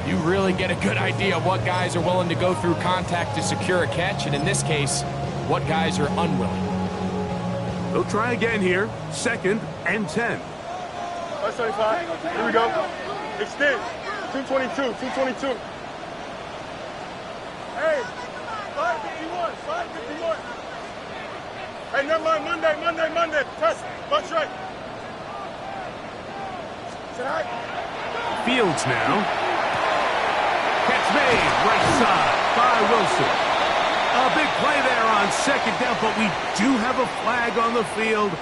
you really get a good idea of what guys are willing to go through contact to secure a catch, and in this case, what guys are unwilling. They'll try again here. 2nd and 10. 175. Here we go. Extend. 222, 222. Hey, 551, 551. Hey, never mind, Monday. Test, butt right. Say hi. Fields now. Catch made, right side by Wilson. A big play there on second down, but we do have a flag on the field.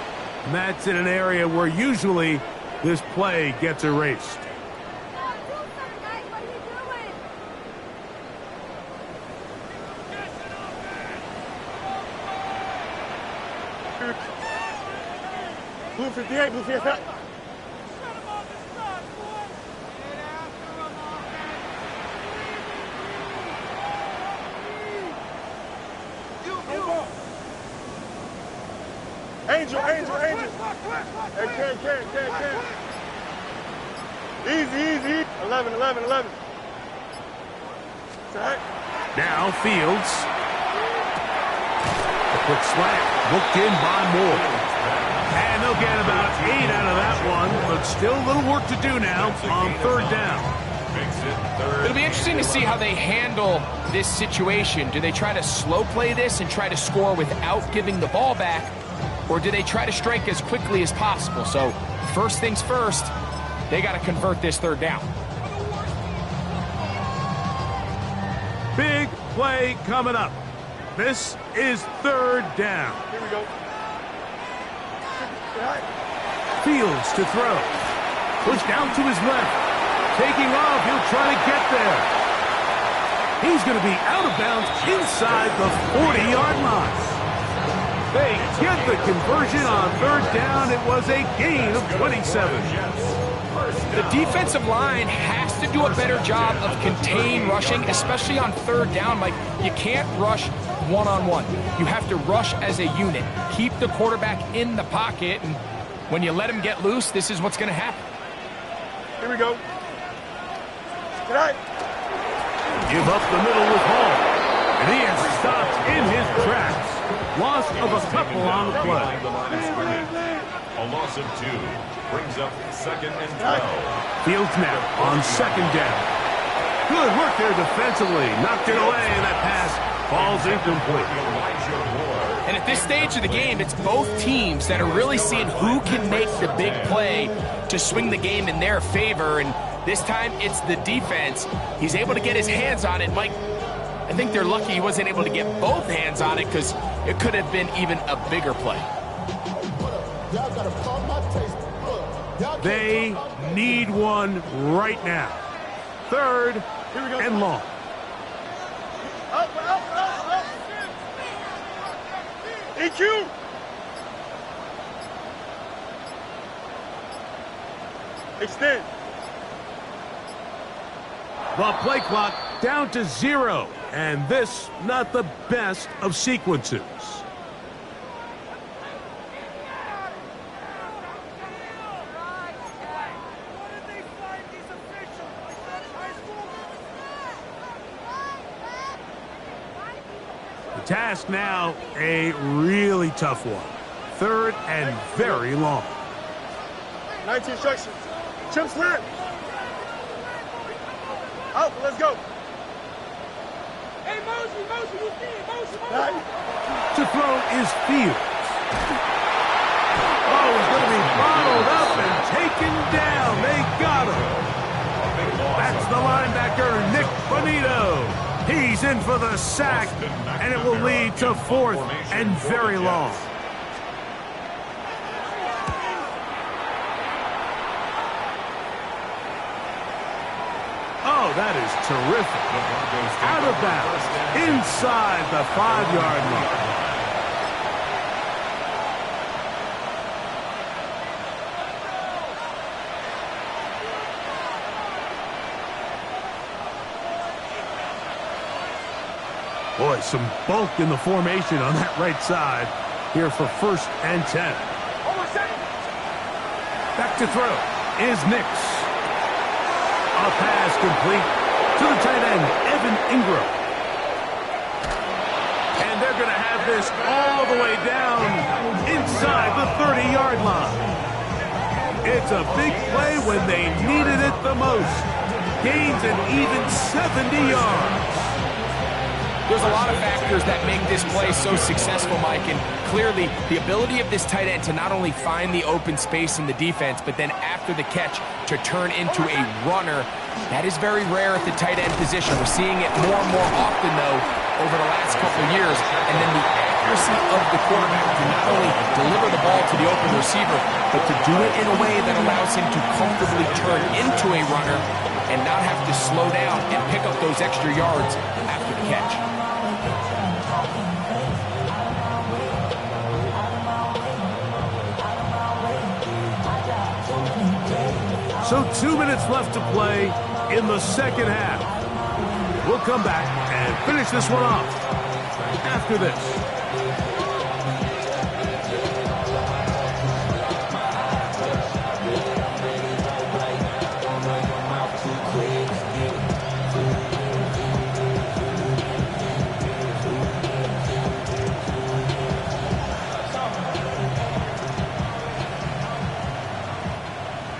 And that's in an area where usually this play gets erased. Blue 58, blue 58. Angel. Hey, can. Easy. 11. Set. Now Fields. A quick slant. Looked in by Moore. And they'll get about 8 out of that one, but still a little work to do now on third down. It'll be interesting to see how they handle this situation. Do they try to slow play this and try to score without giving the ball back, or do they try to strike as quickly as possible? So first things first, they got to convert this third down. Big play coming up. This is third down. Here we go. Fields to throw. Push down to his left. Taking off, he'll try to get there. He's going to be out of bounds inside the 40-yard line. They get the conversion on third down. It was a gain of 27. The defensive line has to do a better job of contain rushing, especially on third down. Like, you can't rush one-on-one. You have to rush as a unit. Keep the quarterback in the pocket, and when you let him get loose, this is what's going to happen. Here we go. Tonight. Give up the middle with Hall. And he is stopped in his tracks. Loss of a couple on the play. A loss of 2 brings up second and 12. Fields now on second down. Good work there defensively. Knocked it away, and that pass falls incomplete. And at this stage of the game, it's both teams that are really seeing who can make the big play to swing the game in their favor. And this time, it's the defense. He's able to get his hands on it. Mike, I think they're lucky he wasn't able to get both hands on it, because it could have been even a bigger play. They need one right now. Third and long. Up. EQ. Extend. The play clock down to 0. And this, not the best of sequences. The task now, a really tough one. Third and very long. 19 instructions. Chip slant. Out, let's go. Hey, motion, you see it, motion. To throw is Fields. Oh, he's going to be bottled up and taken down. They got him. That's the linebacker, Nick Bonito. He's in for the sack, and it will lead to fourth and very long. Oh, that is terrific. Out of bounds, inside the 5-yard line. Boy, some bulk in the formation on that right side here for first and 10. Back to throw is Nix. A pass complete to the tight end, Evan Ingram. And they're going to have this all the way down inside the 30-yard line. It's a big play when they needed it the most. gains an even 70 yards. There's a lot of factors that make this play so successful, Mike, and clearly the ability of this tight end to not only find the open space in the defense, but then after the catch to turn into a runner, that is very rare at the tight end position. We're seeing it more and more often, though, over the last couple of years. And then the accuracy of the quarterback to not only deliver the ball to the open receiver, but to do it in a way that allows him to comfortably turn into a runner and not have to slow down and pick up those extra yards after the catch. So 2 minutes left to play in the second half. We'll come back and finish this one off after this.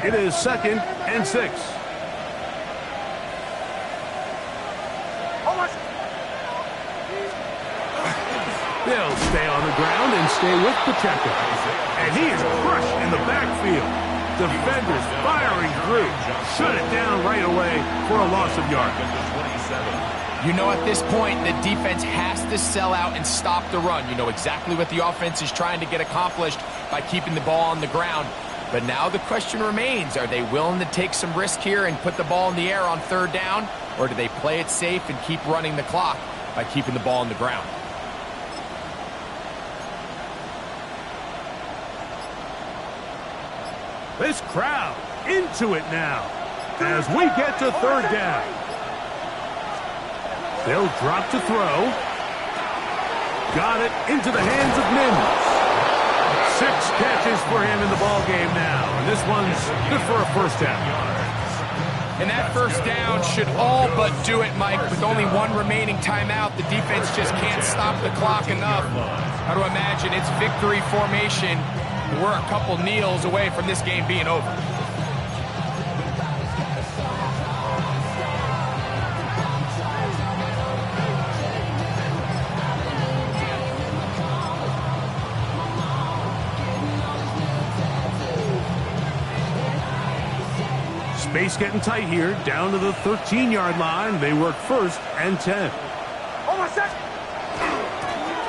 It is 2nd and 6. They'll stay on the ground and stay with Pacheco. And he is crushed in the backfield. Defenders firing through. Shut it down right away for a loss of yards. You know, at this point, the defense has to sell out and stop the run. You know exactly what the offense is trying to get accomplished by keeping the ball on the ground. But now the question remains, are they willing to take some risk here and put the ball in the air on 3rd down? Or do they play it safe and keep running the clock by keeping the ball on the ground? This crowd into it now as we get to 3rd down. They'll drop to throw. Got it into the hands of Mims. 6 catches for him in the ball game now, and this one's good for a 1st down. And that 1st down should all but do it, Mike. With only 1 remaining timeout, the defense just can't stop the clock enough. Got to imagine it's victory formation. We're a couple kneels away from this game being over. Space getting tight here, down to the 13-yard line. They work 1st and 10.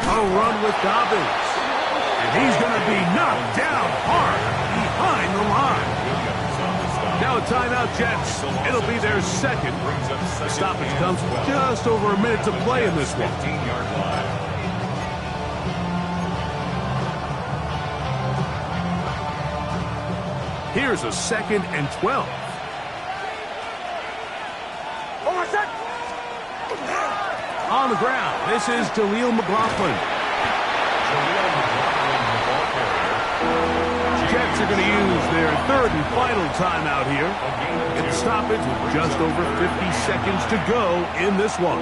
A run with Dobbins. And he's going to be knocked down hard behind the line. Now a timeout, Jets. It'll be their 2nd. The stoppage comes just over a minute to play in this one. Here's a 2nd and 12. On the ground, this is Jaleel McLaughlin. Jets are going to use their 3rd and final timeout here. Get the stoppage with just over 50 seconds to go in this one.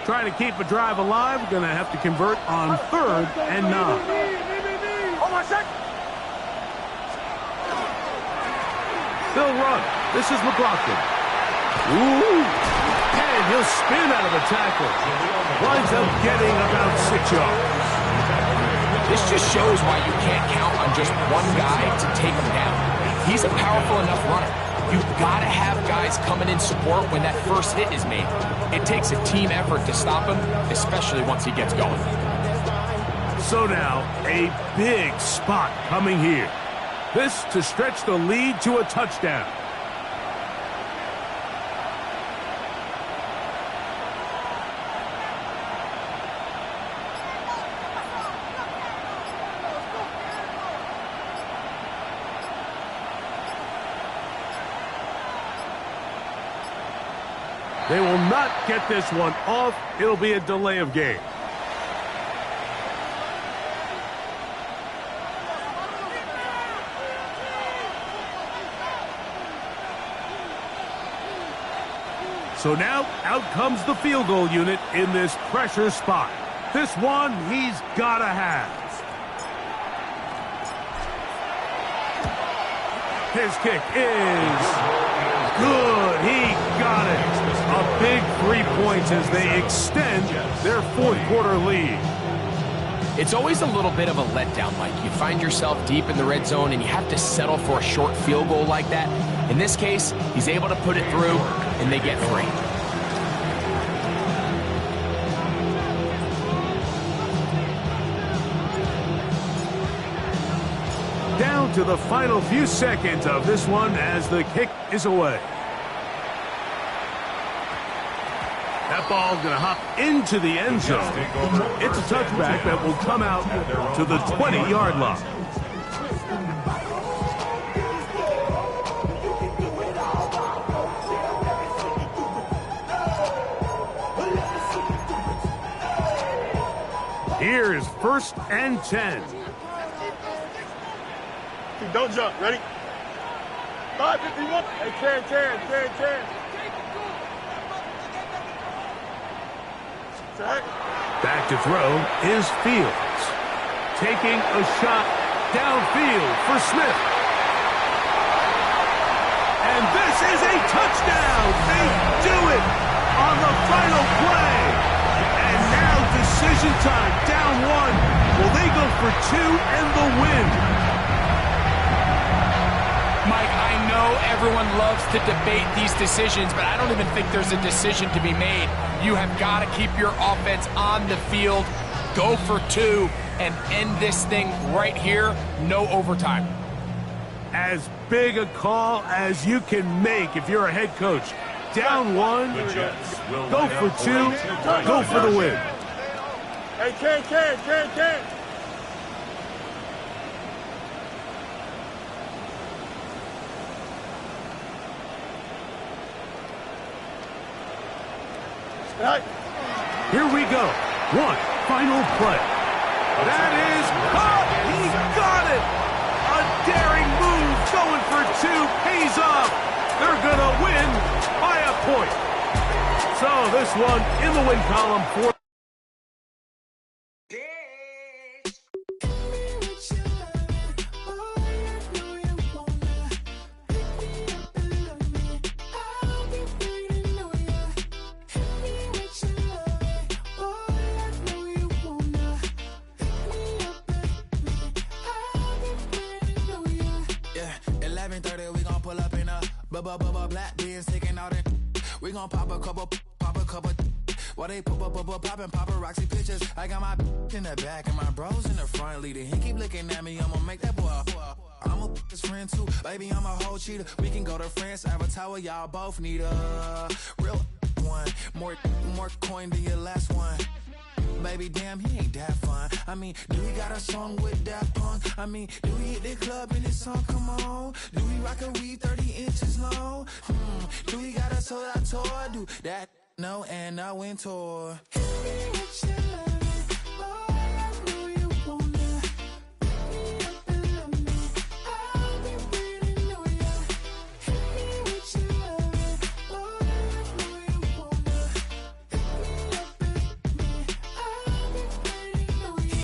Trying to keep a drive alive, going to have to convert on 3rd and 9. They'll run. This is McLaughlin. Ooh. And he'll spin out of the tackle. Winds up getting about 6 yards. This just shows why you can't count on just one guy to take him down. He's a powerful enough runner. You've got to have guys coming in support when that first hit is made. It takes a team effort to stop him, especially once he gets going. So now, a big spot coming here. This to stretch the lead to a touchdown. They will not get this one off. It'll be a delay of game. So now, out comes the field goal unit in this pressure spot. This one he's got to have. His kick is good. He got it. A big 3 points as they extend their fourth quarter lead. It's always a little bit of a letdown, Mike. You find yourself deep in the red zone and you have to settle for a short field goal like that. In this case, he's able to put it through and they get 3. Down to the final few seconds of this one as the kick is away. That ball's going to hop into the end zone. It's a touchback that will come out to the 20-yard line. Here's 1st and 10. Don't jump. Ready? 551. Hey, 10. Back to throw is Fields. Taking a shot downfield for Smith. And this is a touchdown. They do it on the final play. And now decision time. Down 1. Will they go for 2 and the win? Mike, I know everyone loves to debate these decisions, but I don't even think there's a decision to be made. You have got to keep your offense on the field, go for 2, and end this thing right here, no overtime. As big a call as you can make if you're a head coach. Down 1, go for 2, go for the win. Hey, can. Here we go. 1 final play. That is caught. He got it. A daring move going for 2 pays off. They're going to win by a point. So this one in the win column for black beans taking out it. We gon' pop a couple. While they poppin' paparazzi pictures. I got my in the back and my bros in the front leading. He keep looking at me, I'ma make that boy. I'm a his friend too, baby, I'm a whole cheater. We can go to France, Avatar, y'all both need a real one. More coin than your last one. Baby, damn, he ain't that fun. I mean, do he got a song with that punk? I mean, do he hit the club in his song? Come on. Do he rock a weave 30 inches long? Do he got a sold out tour? Do that? No, and I went tour.